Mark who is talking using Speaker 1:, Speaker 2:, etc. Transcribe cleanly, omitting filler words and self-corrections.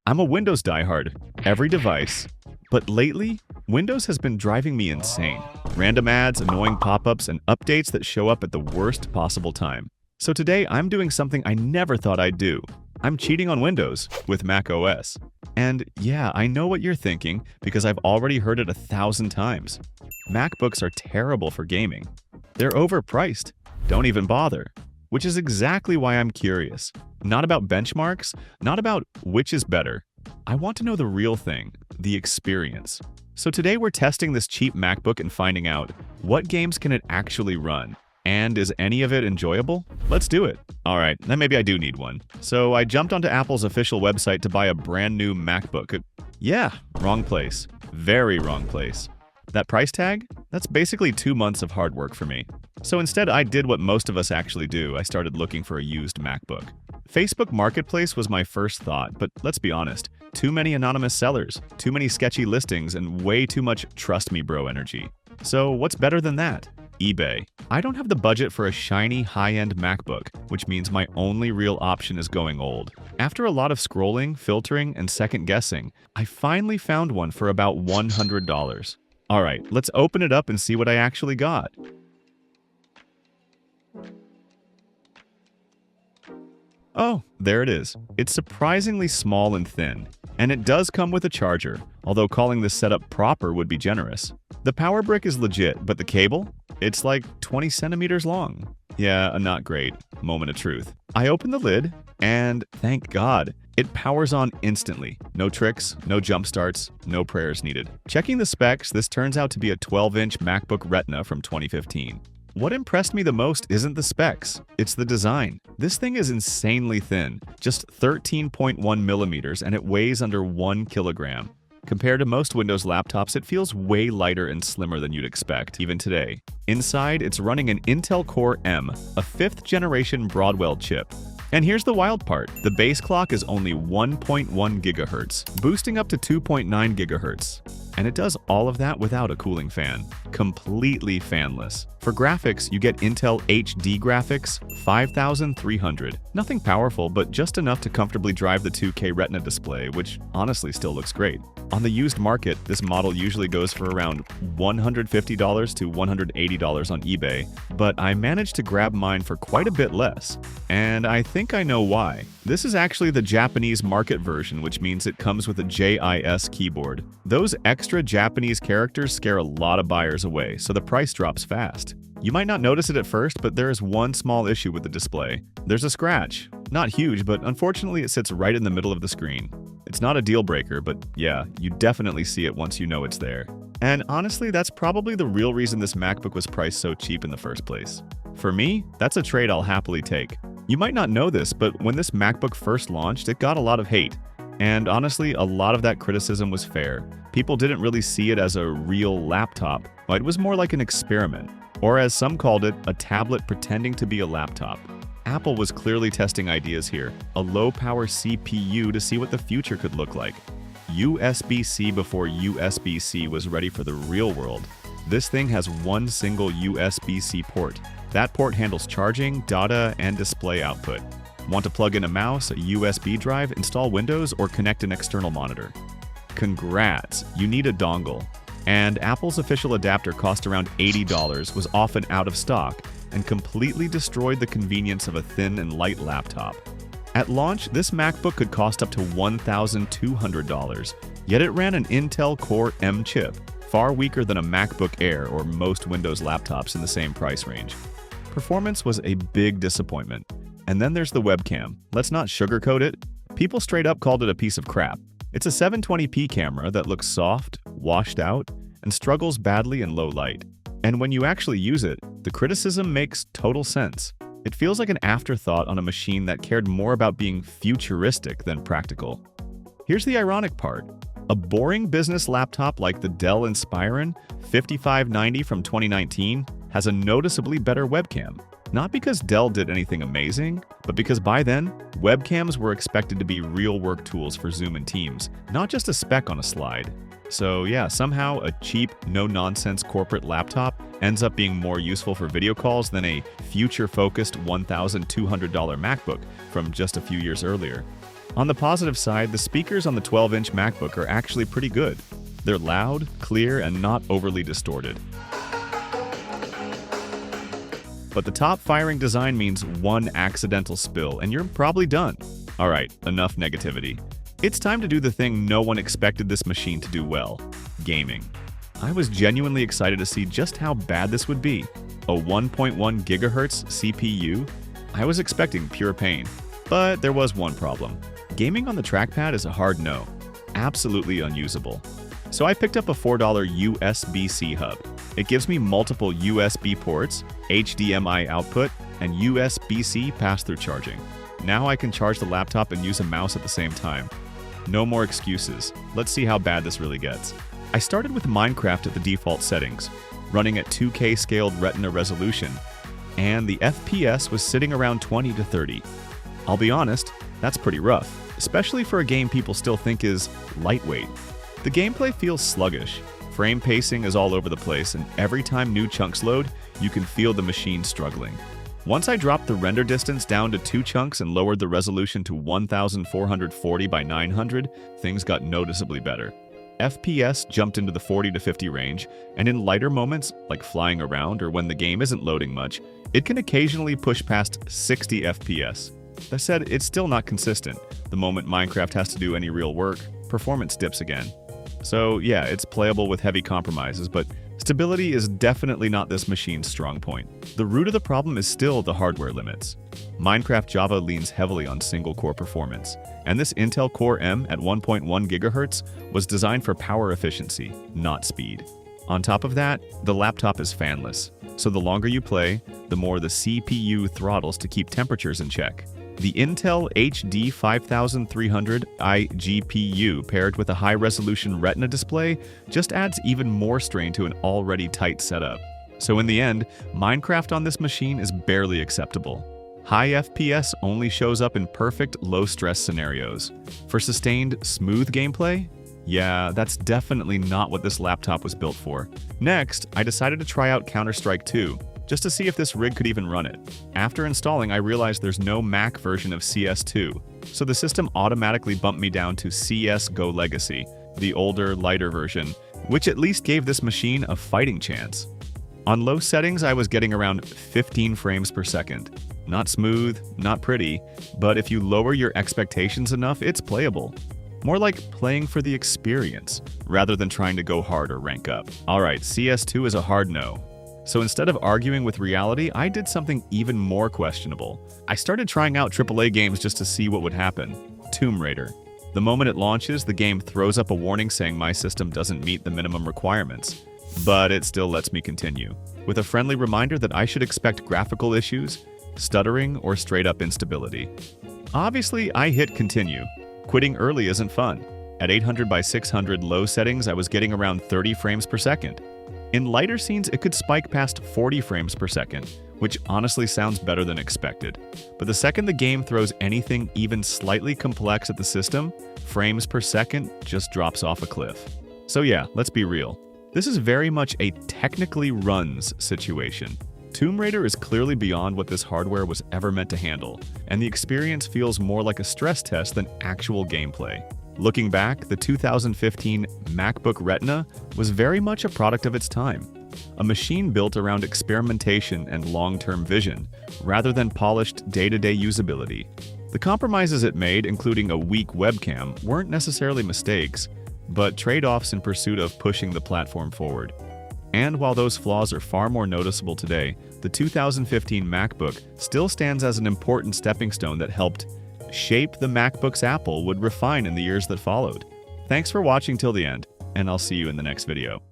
Speaker 1: I'm a Windows diehard, every device. But lately, Windows has been driving me insane. Random ads, annoying pop-ups, and updates that show up at the worst possible time. So today, I'm doing something I never thought I'd do. I'm cheating on Windows with Mac OS. And yeah, I know what you're thinking because I've already heard it 1,000 times. MacBooks are terrible for gaming. They're overpriced. Don't even bother. Which is exactly why I'm curious. Not about benchmarks, not about which is better. I want to know the real thing, the experience. So today we're testing this cheap MacBook and finding out what games can it actually run. And is any of it enjoyable? Let's do it. Alright, then maybe I do need one. So I jumped onto Apple's official website to buy a brand new MacBook. Yeah, wrong place. Very wrong place. That price tag? That's basically 2 months of hard work for me. So instead, I did what most of us actually do. I started looking for a used MacBook. Facebook Marketplace was my first thought, but let's be honest. Too many anonymous sellers, too many sketchy listings, and way too much trust me bro energy. So what's better than that? eBay. I don't have the budget for a shiny, high-end MacBook, which means my only real option is going old. After a lot of scrolling, filtering, and second-guessing, I finally found one for about $100. Alright, let's open it up and see what I actually got. Oh, there it is. It's surprisingly small and thin. And it does come with a charger, although calling this setup proper would be generous. The power brick is legit, but the cable? It's like 20 centimeters long. Yeah, a not great moment of truth. I open the lid, and thank God, it powers on instantly. No tricks, no jump starts, no prayers needed. Checking the specs, this turns out to be a 12-inch MacBook Retina from 2015. What impressed me the most isn't the specs, it's the design. This thing is insanely thin, just 13.1 millimeters, and it weighs under 1 kilogram. Compared to most Windows laptops, it feels way lighter and slimmer than you'd expect, even today. Inside, it's running an Intel Core M, a 5th generation Broadwell chip. And here's the wild part. The base clock is only 1.1 gigahertz, boosting up to 2.9 gigahertz. And it does all of that without a cooling fan. Completely fanless. For graphics, you get Intel HD graphics 5300. Nothing powerful, but just enough to comfortably drive the 2K Retina display, which honestly still looks great. On the used market, this model usually goes for around $150 to $180 on eBay, but I managed to grab mine for quite a bit less. And I think I know why. This is actually the Japanese market version, which means it comes with a JIS keyboard. Those extra Japanese characters scare a lot of buyers away, so the price drops fast. You might not notice it at first, but there is one small issue with the display. There's a scratch. Not huge, but unfortunately it sits right in the middle of the screen. It's not a deal breaker, but yeah, you definitely see it once you know it's there. And honestly, that's probably the real reason this MacBook was priced so cheap in the first place. For me, that's a trade I'll happily take. You might not know this, but when this MacBook first launched, it got a lot of hate. And honestly, a lot of that criticism was fair. People didn't really see it as a real laptop. It was more like an experiment. Or as some called it, a tablet pretending to be a laptop. Apple was clearly testing ideas here, a low-power CPU to see what the future could look like. USB-C before USB-C was ready for the real world. This thing has one single USB-C port. That port handles charging, data, and display output. Want to plug in a mouse, a USB drive, install Windows, or connect an external monitor? Congrats, you need a dongle. And Apple's official adapter cost around $80, was often out of stock, and completely destroyed the convenience of a thin and light laptop. At launch, this MacBook could cost up to $1,200, yet it ran an Intel Core M chip, far weaker than a MacBook Air or most Windows laptops in the same price range. Performance was a big disappointment. And then there's the webcam. Let's not sugarcoat it. People straight up called it a piece of crap. It's a 720p camera that looks soft, washed out, and struggles badly in low light. And when you actually use it, the criticism makes total sense. It feels like an afterthought on a machine that cared more about being futuristic than practical. Here's the ironic part. A boring business laptop like the Dell Inspiron 5590 from 2019 has a noticeably better webcam. Not because Dell did anything amazing, but because by then, webcams were expected to be real work tools for Zoom and Teams, not just a spec on a slide. So yeah, somehow a cheap, no-nonsense corporate laptop ends up being more useful for video calls than a future-focused $1,200 MacBook from just a few years earlier. On the positive side, the speakers on the 12-inch MacBook are actually pretty good. They're loud, clear, and not overly distorted. But the top-firing design means one accidental spill, and you're probably done. Alright, enough negativity. It's time to do the thing no one expected this machine to do well: gaming. I was genuinely excited to see just how bad this would be. A 1.1 GHz CPU? I was expecting pure pain. But there was one problem. Gaming on the trackpad is a hard no. Absolutely unusable. So I picked up a $4 USB-C hub. It gives me multiple USB ports, HDMI output, and USB-C pass-through charging. Now I can charge the laptop and use a mouse at the same time. No more excuses. Let's see how bad this really gets. I started with Minecraft at the default settings, running at 2K scaled Retina resolution, and the FPS was sitting around 20 to 30. I'll be honest, that's pretty rough, especially for a game people still think is lightweight. The gameplay feels sluggish. Frame pacing is all over the place, and every time new chunks load, you can feel the machine struggling. Once I dropped the render distance down to 2 chunks and lowered the resolution to 1440 by 900, things got noticeably better. FPS jumped into the 40 to 50 range, and in lighter moments, like flying around or when the game isn't loading much, it can occasionally push past 60 FPS. That said, it's still not consistent. The moment Minecraft has to do any real work, performance dips again. So yeah, it's playable with heavy compromises, but stability is definitely not this machine's strong point. The root of the problem is still the hardware limits. Minecraft Java leans heavily on single-core performance, and this Intel Core M at 1.1 GHz was designed for power efficiency, not speed. On top of that, the laptop is fanless, so the longer you play, the more the CPU throttles to keep temperatures in check. The Intel HD 5300i GPU paired with a high-resolution Retina display just adds even more strain to an already tight setup. So in the end, Minecraft on this machine is barely acceptable. High FPS only shows up in perfect low-stress scenarios. For sustained, smooth gameplay? Yeah, that's definitely not what this laptop was built for. Next, I decided to try out Counter-Strike 2, just to see if this rig could even run it. After installing, I realized there's no Mac version of CS2, so the system automatically bumped me down to CS:GO Legacy, the older, lighter version, which at least gave this machine a fighting chance. On low settings, I was getting around 15 frames per second. Not smooth, not pretty, but if you lower your expectations enough, it's playable. More like playing for the experience, rather than trying to go hard or rank up. Alright, CS2 is a hard no. So instead of arguing with reality, I did something even more questionable. I started trying out AAA games just to see what would happen. Tomb Raider. The moment it launches, the game throws up a warning saying my system doesn't meet the minimum requirements. But it still lets me continue, with a friendly reminder that I should expect graphical issues, stuttering, or straight-up instability. Obviously, I hit continue. Quitting early isn't fun. At 800 by 600 low settings, I was getting around 30 frames per second. In lighter scenes, it could spike past 40 frames per second, which honestly sounds better than expected. But the second the game throws anything even slightly complex at the system, frames per second just drops off a cliff. So yeah, let's be real. This is very much a technically runs situation. Tomb Raider is clearly beyond what this hardware was ever meant to handle, and the experience feels more like a stress test than actual gameplay. Looking back, the 2015 MacBook Retina was very much a product of its time. A machine built around experimentation and long-term vision, rather than polished day-to-day usability. The compromises it made, including a weak webcam, weren't necessarily mistakes, but trade-offs in pursuit of pushing the platform forward. And while those flaws are far more noticeable today, the 2015 MacBook still stands as an important stepping stone that helped shape the MacBooks Apple would refine in the years that followed. Thanks for watching till the end, and I'll see you in the next video.